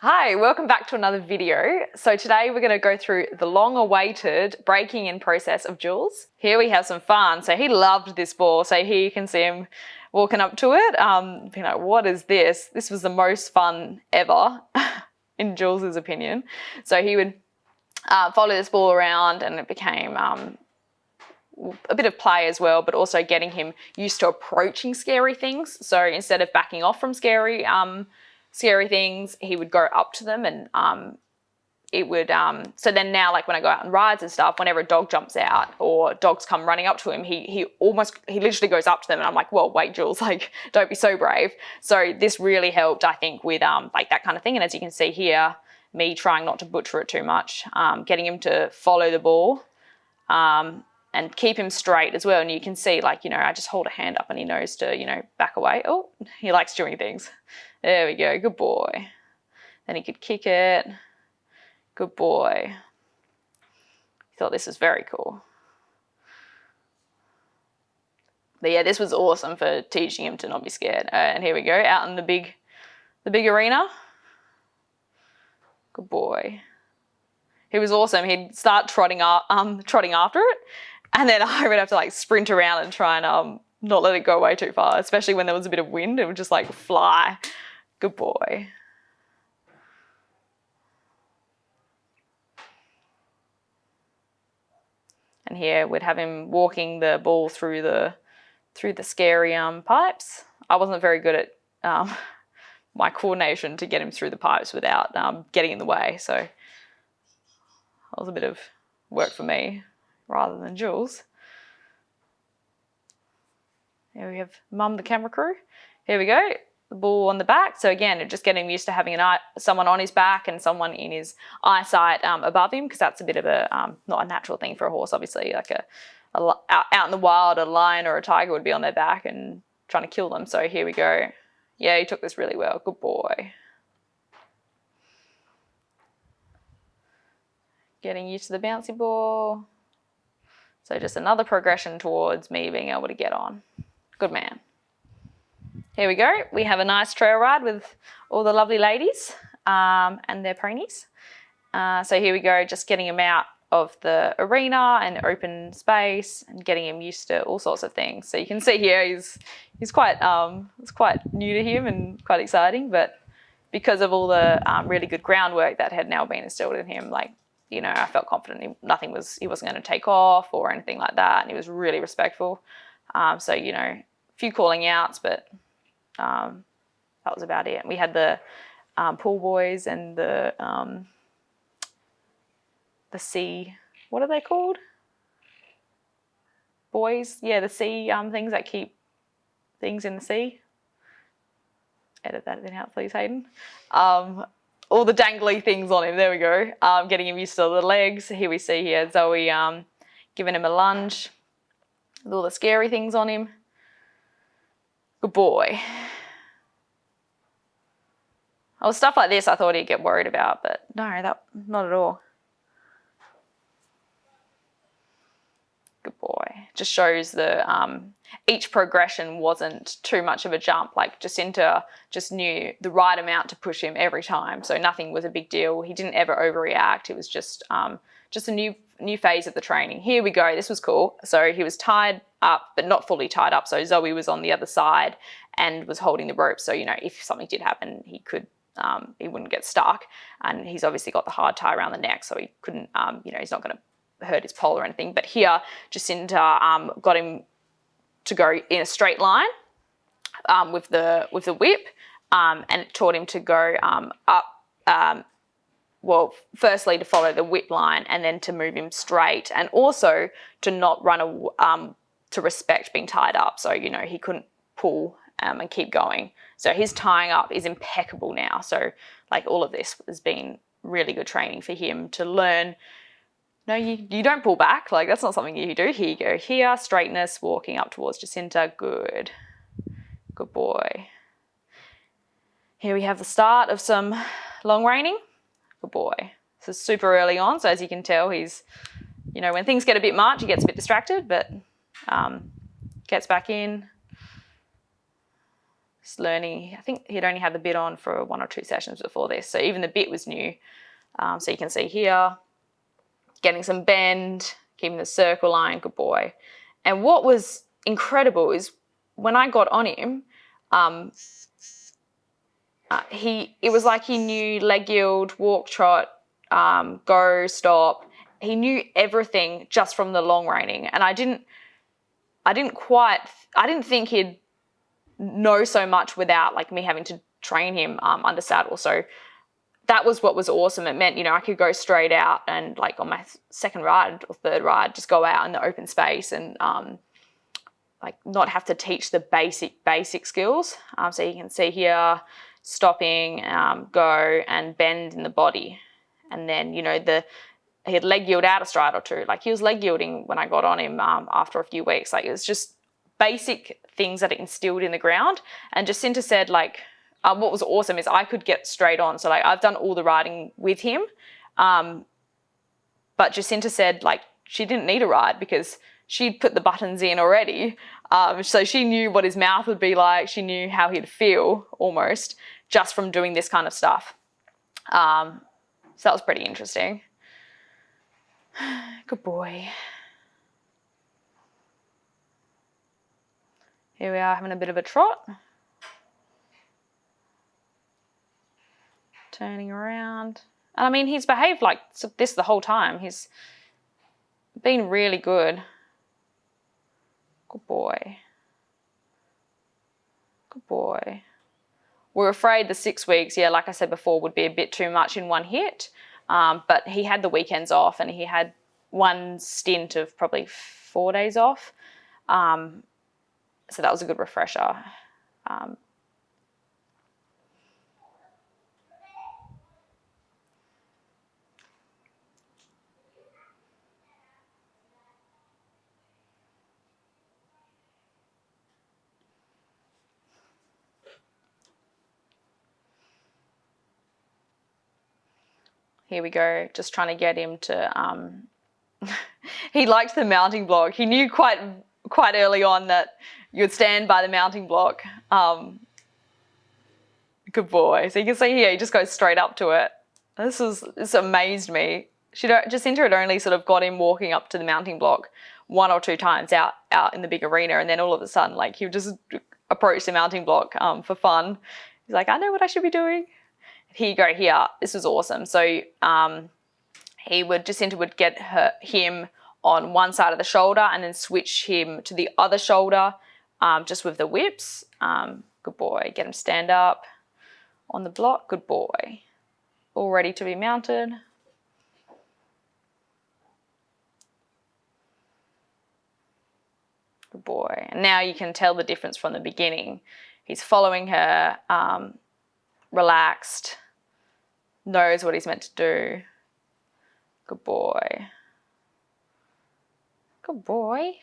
Hi, welcome back to another video. So today we're going to go through the long-awaited breaking in process of Joules. Here we have some fun. So he loved this ball. So here you can see him walking up to it. Being like, what is this? This was the most fun ever, in Joules' opinion. So he would follow this ball around, and it became a bit of play as well, but also getting him used to approaching scary things. So instead of backing off from scary things, he would go up to them, and it would so then now, like when I go out on rides and stuff, whenever a dog jumps out or dogs come running up to him, he literally goes up to them, and I'm like, well, wait, Joules, like, don't be so brave. So this really helped, I think, with like that kind of thing. And as you can see here, me trying not to butcher it too much, getting him to follow the ball and keep him straight as well. And you can see, like, you know, I just hold a hand up and he knows to, you know, back away. Oh, he likes doing things. There we go, good boy. Then he could kick it. Good boy. He thought this was very cool. But yeah, this was awesome for teaching him to not be scared. And here we go, out in the big arena. Good boy. He was awesome. He'd start trotting after it, and then I would have to like sprint around and try and not let it go away too far, especially when there was a bit of wind. It would just like fly. Good boy. And here we'd have him walking the ball through the scary pipes. I wasn't very good at my coordination to get him through the pipes without getting in the way. So that was a bit of work for me rather than Joules. Here we have Mum, the camera crew. Here we go. The ball on the back. So again, just getting used to having someone on his back and someone in his eyesight above him, because that's a bit of a not a natural thing for a horse. Obviously, like out in the wild, a lion or a tiger would be on their back and trying to kill them. So here we go. Yeah, he took this really well. Good boy. Getting used to the bouncy ball. So just another progression towards me being able to get on. Good man. Here we go. We have a nice trail ride with all the lovely ladies and their ponies. So here we go, just getting him out of the arena and open space and getting him used to all sorts of things. So you can see here he's quite it's quite new to him and quite exciting, but because of all the really good groundwork that had now been instilled in him, like, you know, I felt confident he wasn't going to take off or anything like that, and he was really respectful. So, you know, a few calling outs, but that was about it. We had the pool boys and the sea, what are they called? Boys? Yeah, the sea things that keep things in the sea. Edit that in out, please, Hayden. All the dangly things on him, there we go. Getting him used to the legs. Here we see here Zoe giving him a lunge with all the scary things on him. Good boy. Oh, stuff like this I thought he'd get worried about, but no, not at all. Good boy. Just shows the each progression wasn't too much of a jump. Like Jacinta just knew the right amount to push him every time, so nothing was a big deal. He didn't ever overreact. It was just a new phase of the training. Here we go. This was cool. So he was tied up, but not fully tied up. So Zoe was on the other side and was holding the rope. So, you know, if something did happen, he wouldn't get stuck. And he's obviously got the hard tie around the neck, so he couldn't, you know, he's not going to hurt his pole or anything. But here, Jacinta got him to go in a straight line with the whip, and it taught him to go up. Well, firstly to follow the whip line, and then to move him straight, and also to not run to respect being tied up. So, you know, he couldn't pull and keep going. So his tying up is impeccable now. So like all of this has been really good training for him to learn. No, you don't pull back. Like, that's not something you do. Here you go. Here, straightness, walking up towards Jacinta. Good. Good boy. Here we have the start of some long reining. Good boy. This is super early on, so as you can tell, he's, you know, when things get a bit much, he gets a bit distracted, but gets back in. Just learning. I think he'd only had the bit on for 1 or 2 sessions before this, so even the bit was new. So you can see here, getting some bend, keeping the circle line, good boy. And what was incredible is when I got on him, it was like he knew leg yield, walk, trot, go, stop. He knew everything just from the long reining, and I didn't think he'd know so much without like me having to train him under saddle. So that was what was awesome. It meant, I could go straight out and like on my second ride or third ride, just go out in the open space and like not have to teach the basic skills. So you can see here, stopping, go, and bend in the body. And then, he had leg yield out a stride or two. Like he was leg yielding when I got on him after a few weeks. Like it was just basic things that it instilled in the ground. And Jacinta said like, what was awesome is I could get straight on. So like I've done all the riding with him. But Jacinta said like she didn't need a ride because she'd put the buttons in already. So she knew what his mouth would be like. She knew how he'd feel almost just from doing this kind of stuff. So that was pretty interesting. Good boy. Here we are having a bit of a trot. Turning around. And I mean, he's behaved like this the whole time. He's been really good. Good boy. Good boy. We're afraid the 6 weeks, yeah, like I said before, would be a bit too much in one hit. But he had the weekends off and he had one stint of probably 4 days off. So that was a good refresher. Here we go, just trying to get him to, he liked the mounting block. He knew quite early on that you'd stand by the mounting block. Good boy. So you can see here, he just goes straight up to it. This amazed me. Jacinta had only sort of got him walking up to the mounting block 1 or 2 times out in the big arena, and then all of a sudden, like, he would just approach the mounting block for fun. He's like, I know what I should be doing. Here you go, here. This was awesome. So Jacinta would get him on one side of the shoulder and then switch him to the other shoulder just with the whips. Good boy. Get him stand up on the block. Good boy. All ready to be mounted. Good boy. And now you can tell the difference from the beginning. He's following her, relaxed, knows what he's meant to do. Good boy. Good boy.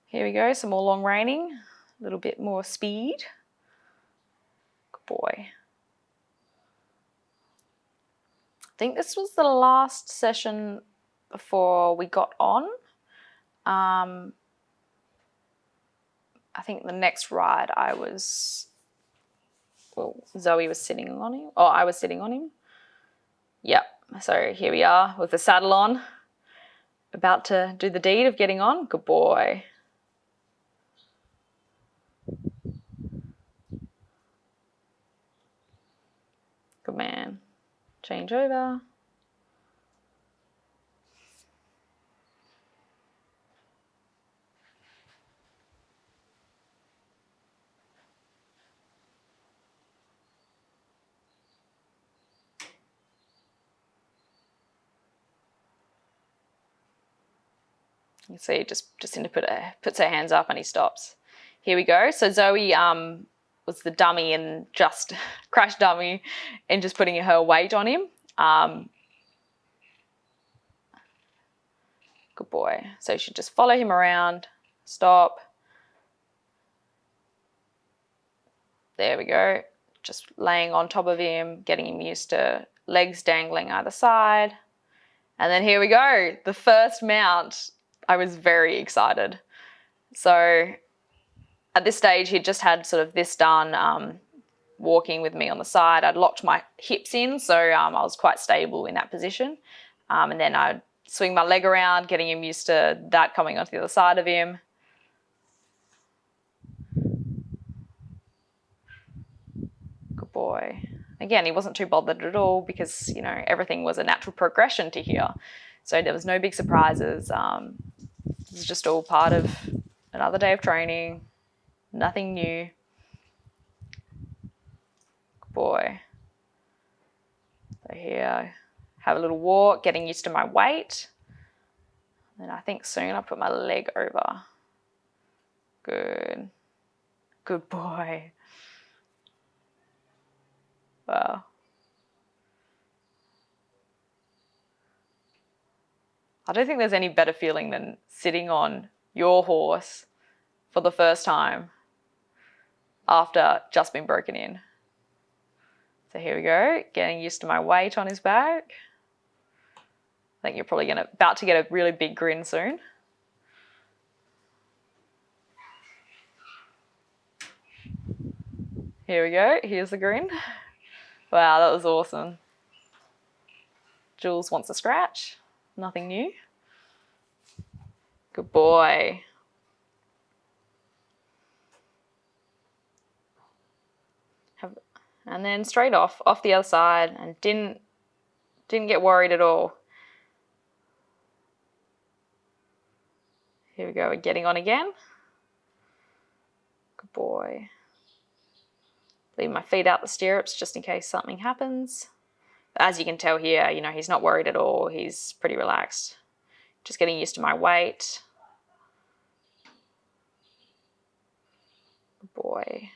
Here we go, some more long reining, a little bit more speed. Good boy. I think this was the last session before we got on. I think the next ride Zoe was sitting on him, or I was sitting on him. Yep, so here we are with the saddle on, about to do the deed of getting on. Good boy. Good man. Change over. You see, just into puts her hands up and he stops. Here we go. So Zoe was the dummy and just crash dummy and just putting her weight on him. Good boy. So you should just follow him around, stop. There we go. Just laying on top of him, getting him used to legs dangling either side. And then here we go, the first mount. I was very excited. So at this stage, he'd just had sort of this done, walking with me on the side. I'd locked my hips in, so I was quite stable in that position. And then I'd swing my leg around, getting him used to that coming onto the other side of him. Good boy. Again, he wasn't too bothered at all because, you know, everything was a natural progression to here. So there was no big surprises. It was just all part of another day of training. Nothing new. Good boy. So here, have a little walk, getting used to my weight. And I think soon I'll put my leg over. Good. Good boy. Wow. I don't think there's any better feeling than sitting on your horse for the first time after just being broken in. So here we go, getting used to my weight on his back. I think you're probably about to get a really big grin soon. Here we go, here's the grin. Wow, that was awesome. Joules wants a scratch, nothing new. Good boy. And then straight off the other side, and didn't get worried at all. Here we go, we're getting on again. Good boy. Leave my feet out the stirrups just in case something happens. As you can tell here, you know, he's not worried at all. He's pretty relaxed. Just getting used to my weight. Good boy.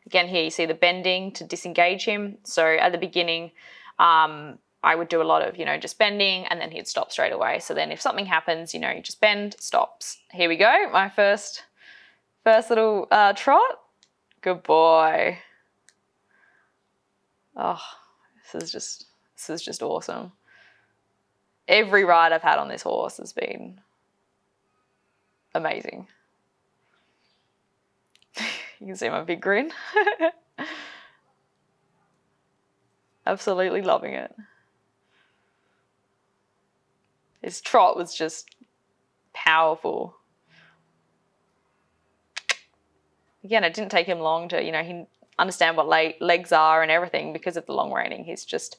Again, here you see the bending to disengage him. So at the beginning, I would do a lot of, you know, just bending, and then he'd stop straight away. So then if something happens, you know, you just bend, stops. Here we go, my first little trot. Good boy. Oh, this is just awesome. Every ride I've had on this horse has been amazing. You can see my big grin. Absolutely loving it. His trot was just powerful. Again, it didn't take him long to, you know, he understand what legs are and everything because of the long reining. He's just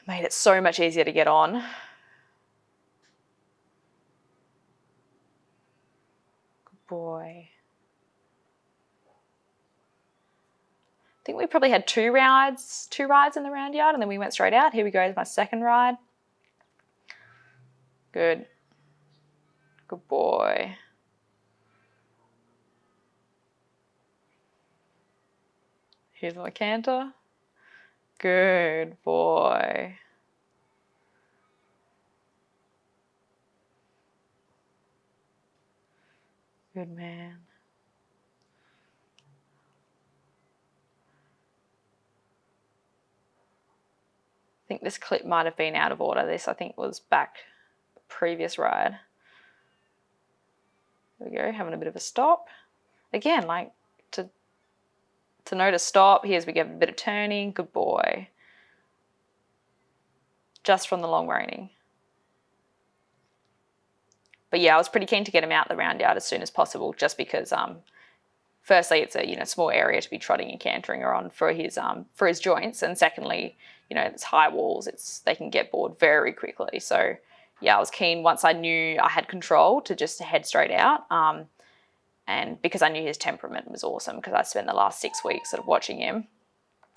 made it so much easier to get on. Good boy. I think we probably had two rides in the round yard, and then we went straight out. Here we go, my second ride. Good. Good boy. Here's my canter. Good boy. Good man. I think this clip might have been out of order. This, I think, was back the previous ride. There we go, having a bit of a stop. Again, like to note a stop. Here's we get a bit of turning. Good boy. Just from the long reining. But yeah, I was pretty keen to get him out the round yard as soon as possible, just because firstly it's a, you know, small area to be trotting and cantering around for his joints, and secondly, you know, it's high walls, they can get bored very quickly. So yeah, I was keen once I knew I had control to just head straight out. And because I knew his temperament was awesome, because I spent the last 6 weeks sort of watching him,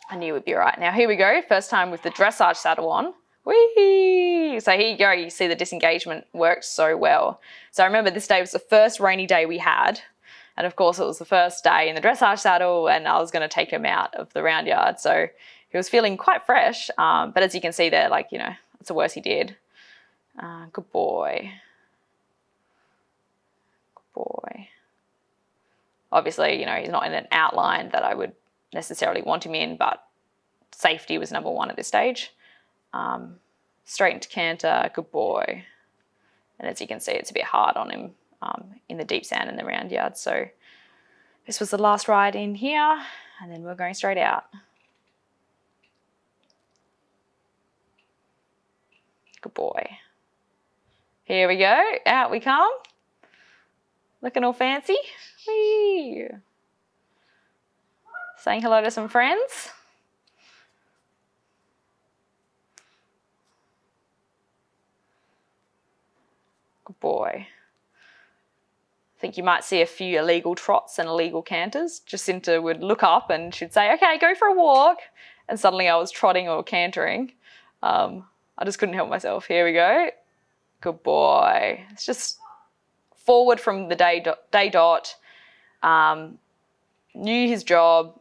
I knew we'd be all right. Now here we go, first time with the dressage saddle on. Whee! So here you go, you see the disengagement worked so well. So I remember this day was the first rainy day we had. And of course it was the first day in the dressage saddle and I was going to take him out of the round yard. So he was feeling quite fresh. But as you can see there, like, you know, it's the worst he did. Good boy. Good boy. Obviously, you know, he's not in an outline that I would necessarily want him in, but safety was number one at this stage. Straight into canter, good boy. And as you can see, it's a bit hard on him in the deep sand in the round yard. So this was the last ride in here, and then we're going straight out. Good boy. Here we go, out we come. Looking all fancy. Whee! Saying hello to some friends. Good boy. I think you might see a few illegal trots and illegal canters. Jacinta would look up and she'd say, okay, go for a walk. And suddenly I was trotting or cantering. I just couldn't help myself. Here we go. Good boy. It's just forward from the day dot. Knew his job.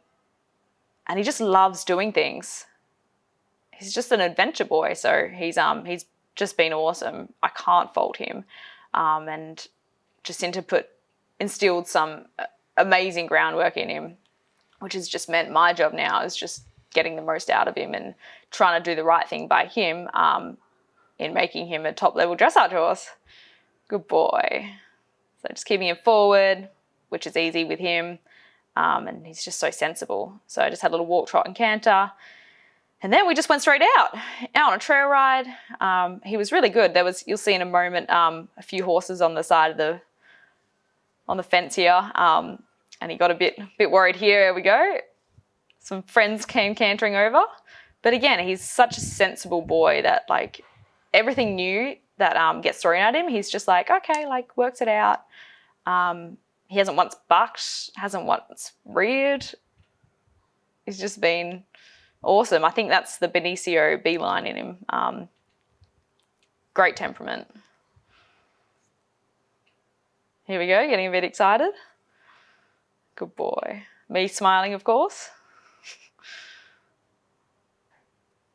And he just loves doing things. He's just an adventure boy. So he's just been awesome. I can't fault him. And Jacinta instilled some amazing groundwork in him, which has just meant my job now is just getting the most out of him and trying to do the right thing by him in making him a top level dressage horse. Good boy. So just keeping him forward, which is easy with him. And he's just so sensible. So I just had a little walk, trot and canter. And then we just went straight out on a trail ride. He was really good. You'll see in a moment, a few horses on the side of on the fence here. And he got a bit worried here. There we go. Some friends came cantering over. But again, he's such a sensible boy that like everything new that gets thrown at him, he's just like, okay, like works it out. He hasn't once bucked, hasn't once reared. He's just been awesome. I think that's the Benicio B line in him. Great temperament. Here we go, getting a bit excited. Good boy. Me smiling, of course.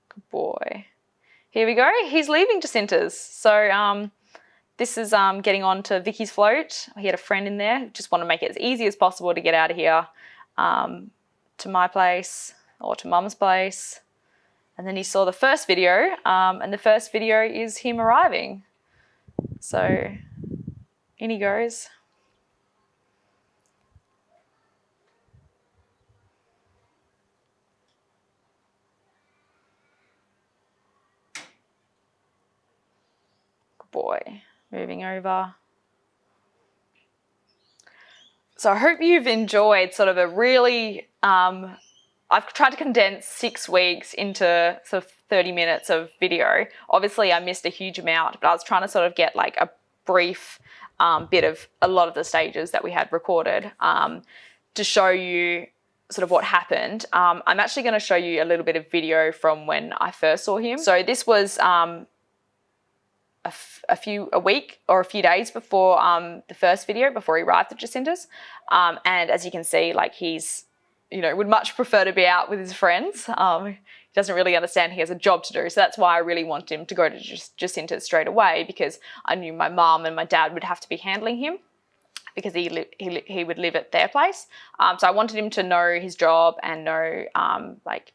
Good boy. Here we go. He's leaving Jacinta's. So this is getting on to Vicky's float. He had a friend in there. Just want to make it as easy as possible to get out of here to my place or to Mum's place. And then he saw the first video, and the first video is him arriving. So in he goes. Good boy. Moving over. So I hope you've enjoyed sort of a really, I've tried to condense 6 weeks into sort of 30 minutes of video. Obviously I missed a huge amount, but I was trying to sort of get like a brief bit of a lot of the stages that we had recorded to show you sort of what happened. I'm actually going to show you a little bit of video from when I first saw him. So this was a week or a few days before the first video, before he arrived at Jacinta's. And as you can see, like he's, you know, would much prefer to be out with his friends. He doesn't really understand he has a job to do. So that's why I really wanted him to go to Jacinta's straight away, because I knew my mum and my dad would have to be handling him because he would live at their place. So I wanted him to know his job and know like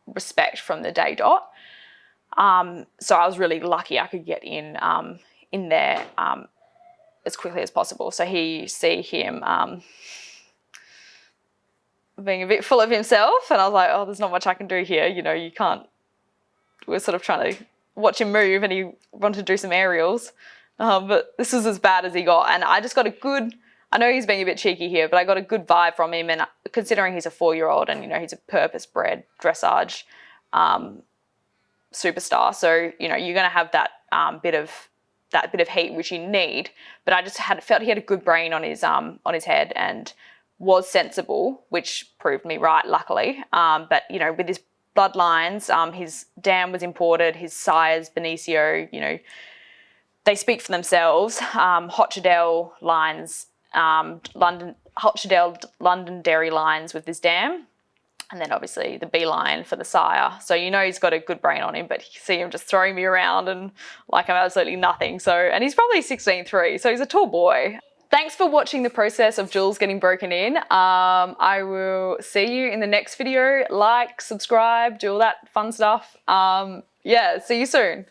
respect from the day dot. So I was really lucky I could get in there as quickly as possible. So see him being a bit full of himself, and I was like, oh, there's not much I can do here. You know, you can't. We're sort of trying to watch him move, and he wanted to do some aerials, but this is as bad as he got. And I just got a good. I know he's being a bit cheeky here, but I got a good vibe from him, and considering he's a 4-year-old and you know he's a purpose-bred dressage superstar, so you know you're going to have that bit of heat which you need. But I just felt he had a good brain on his head and was sensible, which proved me right, luckily. But you know, with his bloodlines. His dam was imported, his sires, Benicio, you know, they speak for themselves. Hochdale lines, Hochdale London dairy lines with his dam. And then obviously the B line for the sire. So you know he's got a good brain on him, but you see him just throwing me around and like I'm absolutely nothing. So, and he's probably 16'3", so he's a tall boy. Thanks for watching the process of Joules getting broken in. I will see you in the next video. Like, subscribe, do all that fun stuff. Yeah, see you soon.